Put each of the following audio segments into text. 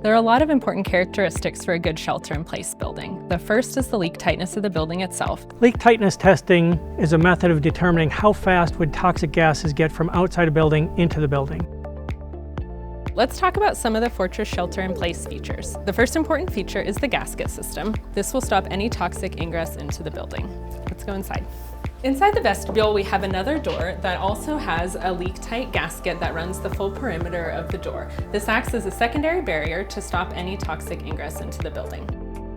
There are a lot of important characteristics for a good shelter-in-place building. The first is the leak tightness of the building itself. Leak tightness testing is a method of determining how fast would toxic gases get from outside a building into the building. Let's talk about some of the Fortress shelter-in-place features. The first important feature is the gasket system. This will stop any toxic ingress into the building. Let's go inside. Inside the vestibule, we have another door that also has a leak-tight gasket that runs the full perimeter of the door. This acts as a secondary barrier to stop any toxic ingress into the building.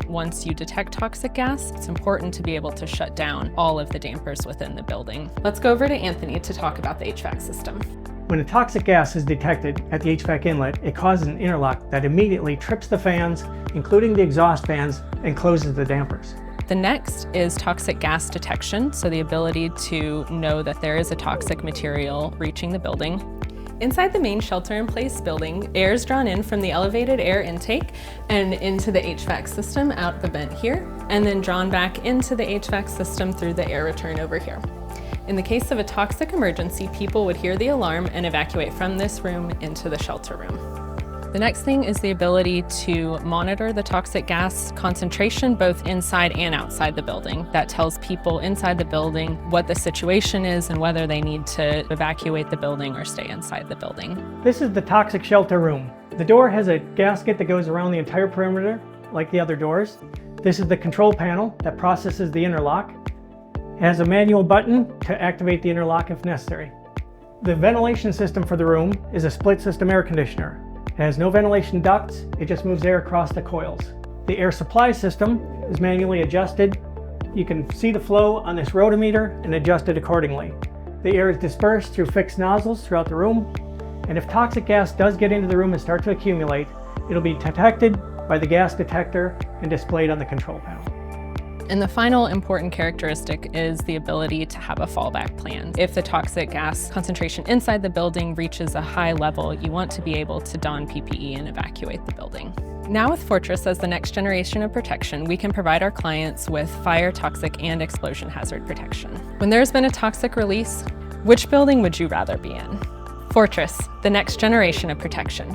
Once you detect toxic gas, it's important to be able to shut down all of the dampers within the building. Let's go over to Anthony to talk about the HVAC system. When a toxic gas is detected at the HVAC inlet, it causes an interlock that immediately trips the fans, including the exhaust fans, and closes the dampers. The next is toxic gas detection, so the ability to know that there is a toxic material reaching the building. Inside the main shelter-in-place building, air is drawn in from the elevated air intake and into the HVAC system out the vent here, and then drawn back into the HVAC system through the air return over here. In the case of a toxic emergency, people would hear the alarm and evacuate from this room into the shelter room. The next thing is the ability to monitor the toxic gas concentration both inside and outside the building. That tells people inside the building what the situation is and whether they need to evacuate the building or stay inside the building. This is the toxic shelter room. The door has a gasket that goes around the entire perimeter, like the other doors. This is the control panel that processes the interlock. It has a manual button to activate the interlock if necessary. The ventilation system for the room is a split system air conditioner. It has no ventilation ducts, it just moves air across the coils. The air supply system is manually adjusted. You can see the flow on this rotometer and adjust it accordingly. The air is dispersed through fixed nozzles throughout the room, and if toxic gas does get into the room and start to accumulate, it'll be detected by the gas detector and displayed on the control panel. And the final important characteristic is the ability to have a fallback plan. If the toxic gas concentration inside the building reaches a high level, you want to be able to don PPE and evacuate the building. Now with Fortress as the next generation of protection, we can provide our clients with fire, toxic, and explosion hazard protection. When there's been a toxic release, which building would you rather be in? Fortress, the next generation of protection.